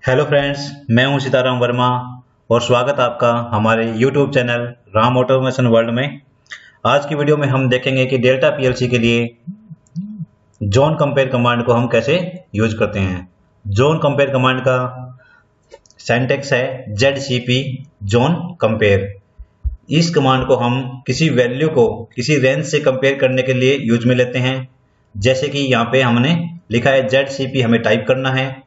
Hello friends, मैं हूं सीताराम वर्मा और स्वागत आपका हमारे YouTube channel Ram automation world में। आज की वीडियो में हम देखेंगे कि डेल्टा पीएलसी के लिए जोन कंपेयर कमांड को हम कैसे यूज करते हैं। जोन कंपेयर कमांड का सिंटैक्स है ZCP जोन कंपेयर। इस कमांड को हम किसी वैल्यू को किसी रेंज से कंपेयर करने के लिए यूज में लेते हैं। जैसे कि यहाँ पे हमने लिखा है ZCP, हमें टाइप करना है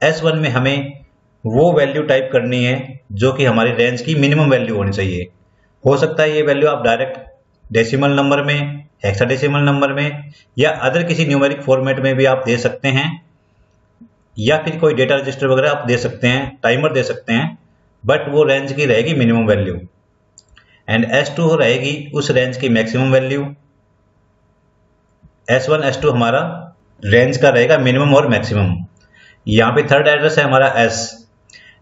S1 में हमें वो वैल्यू टाइप करनी है जो कि हमारी रेंज की मिनिमम वैल्यू होनी चाहिए। हो सकता है ये वैल्यू आप डायरेक्ट डेसिमल नंबर में, हेक्साडेसिमल नंबर में या अदर किसी न्यूमेरिक फॉर्मेट में भी आप दे सकते हैं, या फिर कोई डेटा रजिस्टर वगैरह आप दे सकते हैं, टाइमर दे सकते हैं, बट वो रेंज की रहेगी मिनिमम वैल्यू। एंड S2 रहेगी उस रेंज की मैक्सिमम वैल्यू। S1 S2 हमारा रेंज का रहेगा मिनिमम और मैक्सिमम। यहाँ पे थर्ड एड्रेस है हमारा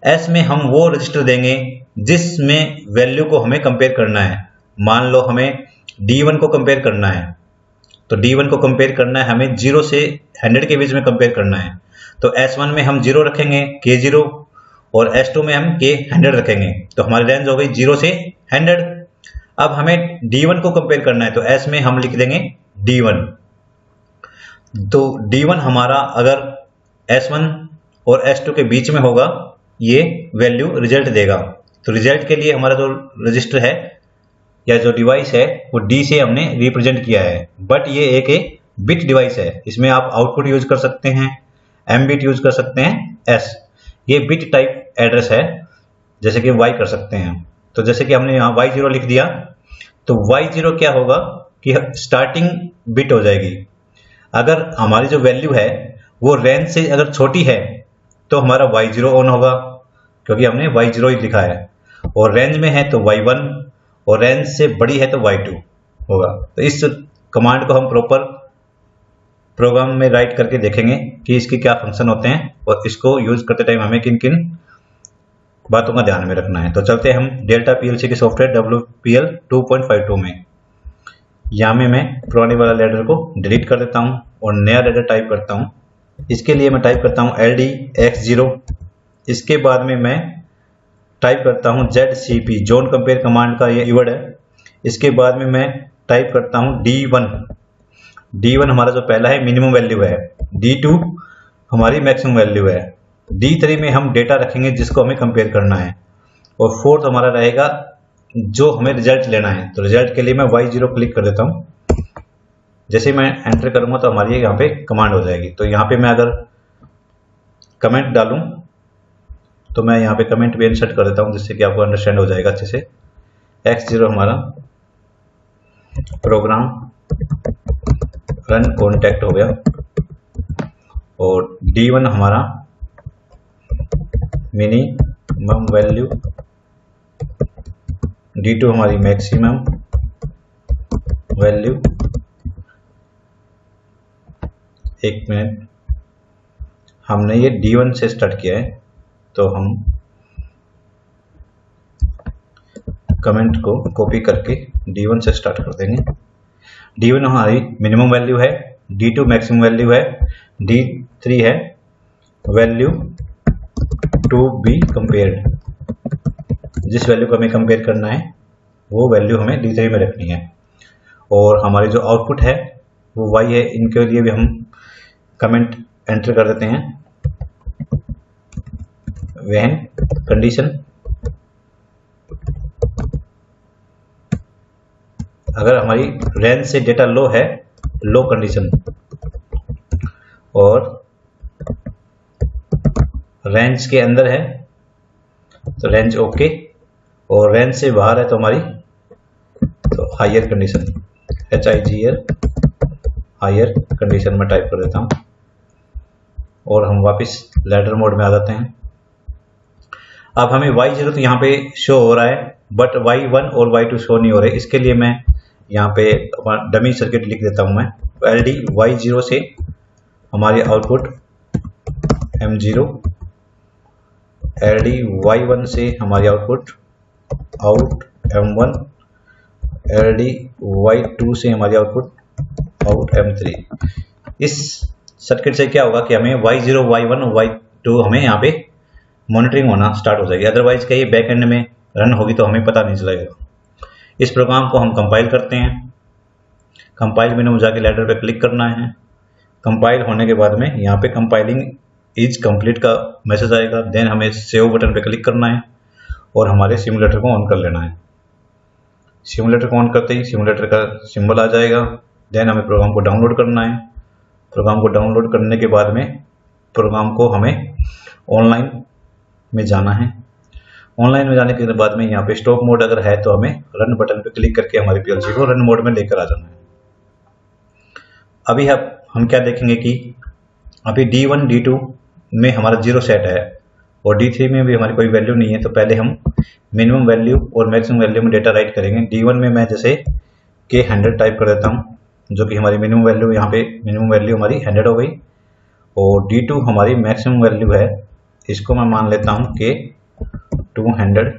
S में हम वो रजिस्टर देंगे जिसमें वैल्यू को हमें कंपेयर करना है। मान लो हमें D1 को कंपेयर करना है, तो D1 को कंपेयर करना है हमें 0 से 100 के बीच में कंपेयर करना है। तो S1 में हम 0 रखेंगे K0 और S2 में हम K100 रखेंगे, तो हमारी रेंज हो गई 0 से 100। अब हमें D1 को कंपेयर करना है, तो S में हम लिख देंगे D1। तो D1 हमारा अगर S1 और S2 के बीच में होगा, ये वैल्यू रिजल्ट देगा। तो रिजल्ट के लिए हमारा जो रजिस्टर है या जो डिवाइस है वो D से हमने रिप्रेजेंट किया है, बट ये एक बिट डिवाइस है। इसमें आप आउटपुट यूज कर सकते हैं, M बिट यूज कर सकते हैं, S ये बिट टाइप एड्रेस है, जैसे कि Y कर सकते हैं। तो जैसे कि हमने यहाँ Y0 लिख दिया, तो Y0 क्या होगा कि स्टार्टिंग बिट हो जाएगी। अगर हमारी जो वैल्यू है वो रेंज से अगर छोटी है तो हमारा Y0 ऑन होगा, क्योंकि हमने Y0 ही लिखा है, और रेंज में है तो Y1, और रेंज से बड़ी है तो Y2 होगा। तो इस कमांड को हम प्रॉपर प्रोग्राम में राइट करके देखेंगे कि इसके क्या फंक्शन होते हैं और इसको यूज करते टाइम हमें किन किन बातों का ध्यान में रखना है। तो चलते हैं हम डेल्टा पीएलसी के सॉफ्टवेयर WPL 2.52 में। यहाँ में मैं पुराने वाला लेडर को डिलीट कर देता हूँ और नया लेडर टाइप करता हूँ। इसके लिए मैं टाइप करता हूँ LD X0। इसके बाद में मैं टाइप करता हूँ ZCP जोन कंपेयर कमांड का ये कीवर्ड है। इसके बाद में मैं टाइप करता हूँ D1 हमारा जो पहला है मिनिमम वैल्यू है, D2 हमारी मैक्सिमम वैल्यू है, D3 में हम डेटा रखेंगे जिसको हमें कंपेयर करना है, और फोर्थ हमारा रहेगा जो हमें रिजल्ट लेना है। तो रिजल्ट के लिए मैं Y0 क्लिक कर देता हूँ। जैसे मैं एंटर करूंगा तो हमारी यहाँ पे कमांड हो जाएगी। तो यहाँ पे मैं अगर कमेंट डालूं तो मैं यहाँ पे कमेंट भी इंसर्ट कर देता हूँ, जिससे कि आपको अंडरस्टैंड हो जाएगा अच्छे से। X0 हमारा प्रोग्राम रन कॉन्टैक्ट हो गया, और D1 हमारा मिनिमम वैल्यू, D2 हमारी मैक्सिमम वैल्यू। एक मिनट, हमने ये D1 से स्टार्ट किया है, तो हम कमेंट को कॉपी करके D1 से स्टार्ट कर देंगे। D1 हमारी मिनिमम वैल्यू है, D2 मैक्सिमम वैल्यू है, D3 है वैल्यू टू बी कंपेयर्ड। जिस वैल्यू को हमें कंपेयर करना है वो वैल्यू हमें D3 में रखनी है। और हमारी जो आउटपुट है वो Y है। इनके लिए भी हम कमेंट एंटर कर देते हैं, व्हेन कंडीशन अगर हमारी रेंज से डेटा लो है, लो कंडीशन, और रेंज के अंदर है तो रेंज ओके, और रेंज से बाहर है तो हमारी तो higher condition, HIGR higher condition में टाइप कर देता हूँ। और हम वापस लैडर मोड में आ जाते हैं। अब हमें Y0 तो यहाँ पे शो हो रहा है, बट Y1 और Y2 शो नहीं हो रहे। इसके लिए मैं यहाँ पे डमी सर्किट लिख देता हूँ। मैं LD Y0 से हमारी आउटपुट M0, LD Y1 से हमारी output out M1, LD Y2 से हमारी आउटपुट आउट M3। इस सर्किट से क्या होगा कि हमें Y0, Y1 और टू हमें यहाँ पे मॉनिटरिंग होना स्टार्ट हो जाएगी। अदरवाइज कहीं बैक एंड में रन होगी तो हमें पता नहीं चलेगा। इस प्रोग्राम को हम कंपाइल करते हैं। कंपाइल मेनू में जाके लैडर पे क्लिक करना है। कंपाइल होने के बाद में यहाँ पे कंपाइलिंग इज कंप्लीट का मैसेज आएगा। देन हमें सेव बटन पे क्लिक करना है और हमारे सिमुलेटर को ऑन कर लेना है। सिमुलेटर को ऑन करते ही सिमुलेटर का सिंबल आ जाएगा। देन हमें प्रोग्राम को डाउनलोड करना है। प्रोग्राम को डाउनलोड करने के बाद में प्रोग्राम को हमें ऑनलाइन में जाना है। ऑनलाइन में जाने के बाद में यहाँ पे स्टॉप मोड अगर है तो हमें रन बटन पे क्लिक करके हमारी पीएलसी को रन मोड में लेकर आ जाना है। अभी हम क्या देखेंगे कि अभी D1 D2 में हमारा 0 सेट है और D3 में भी हमारी कोई वैल्यू नहीं है। तो पहले हम मिनिमम वैल्यू और मैक्सिमम वैल्यू में डेटा राइट करेंगे। D1 में मैं जैसे के 100 टाइप कर देता हूँ, जो कि हमारी मिनिमम वैल्यू, यहाँ पे मिनिमम वैल्यू हमारी 100 हो गई। और D2 हमारी मैक्सिमम वैल्यू है, इसको मैं मान लेता हूँ के 200।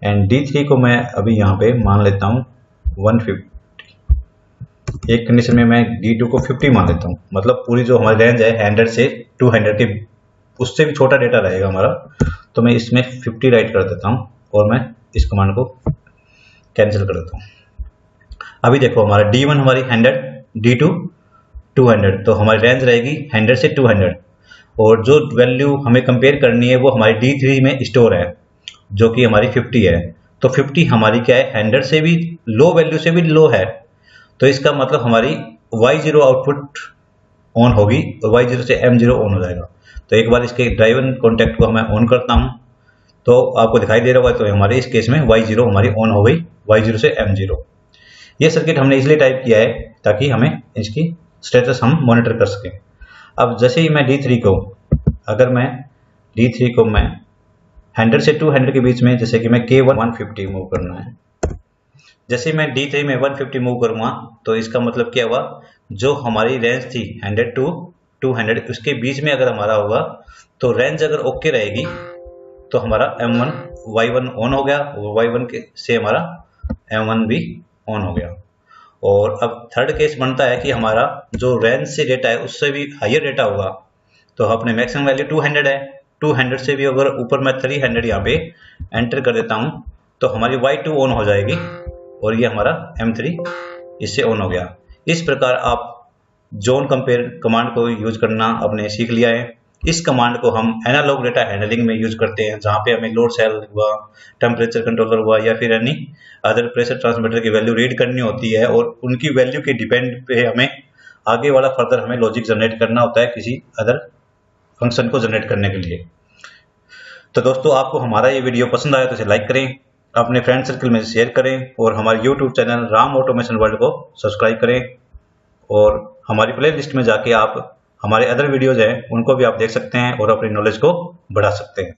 एंड D3 को मैं अभी यहाँ पे मान लेता हूँ 150। एक कंडीशन में मैं D2 को 50 मान लेता हूँ, मतलब पूरी जो हमारी रेंज है 100 से 200 के, उससे भी छोटा डेटा रहेगा हमारा। तो मैं इसमें 50 राइट कर देता हूँ और मैं इस कमांड को कैंसिल कर देता हूँ। अभी देखो हमारा D1 हमारी 100, D2 200, तो हमारी रेंज रहेगी 100 से 200। और जो वैल्यू हमें कंपेयर करनी है वो हमारी D3 में स्टोर है, जो कि हमारी 50 है। तो 50 हमारी क्या है, 100 से भी लो वैल्यू से भी लो है। तो इसका मतलब हमारी Y0 आउटपुट ऑन होगी और Y0 से M0 ऑन हो जाएगा। तो एक बार इसके ड्राइवर कॉन्टैक्ट को मैं ऑन करता हूँ तो आपको दिखाई दे रहा होगा। तो हमारे इस केस में Y0 हमारी ऑन हो गई, Y0 से M0। ये सर्किट हमने इसलिए टाइप किया है ताकि हमें इसकी स्टेटस हम मॉनिटर कर सकें। अब जैसे ही मैं D3 को, अगर मैं D3 को मैं 100 से 200 के बीच में, जैसे कि मैं K1 150 मूव करना है। जैसे मैं D3 में 150 मूव करूँगा तो इसका मतलब क्या हुआ, जो हमारी रेंज थी 100 to 200 उसके बीच में अगर हमारा होगा तो रेंज अगर ओके रहेगी तो हमारा M1 Y1 ऑन हो गया और Y1 से हमारा M1 भी ऑन हो गया। और अब थर्ड केस बनता है कि हमारा जो रेंज से डेटा है उससे भी हायर डेटा होगा। तो अपने मैक्सिमम वैल्यू 200 है, 200 से भी अगर ऊपर मैं 300 यहाँ पे एंटर कर देता हूँ तो हमारी Y2 ऑन हो जाएगी और ये हमारा M3 इससे ऑन हो गया। इस प्रकार आप जोन कंपेयर कमांड को यूज करना आपने सीख लिया है। इस कमांड को हम एनालॉग डेटा हैंडलिंग में यूज करते हैं, जहाँ पे हमें लोड सेल हुआ, टेम्परेचर कंट्रोलर हुआ या फिर एनी अदर प्रेशर ट्रांसमीटर की वैल्यू रीड करनी होती है और उनकी वैल्यू के डिपेंड पे हमें आगे वाला फर्दर हमें लॉजिक जनरेट करना होता है किसी अदर फंक्शन को जनरेट करने के लिए। तो दोस्तों, आपको हमारा ये वीडियो पसंद आया तो इसे लाइक करें, अपने फ्रेंड सर्कल में शेयर करें और हमारे YouTube channel Ram automation world को सब्सक्राइब करें। और हमारी प्ले लिस्ट में जाके आप हमारे अदर वीडियोज हैं उनको भी आप देख सकते हैं और अपनी नॉलेज को बढ़ा सकते हैं।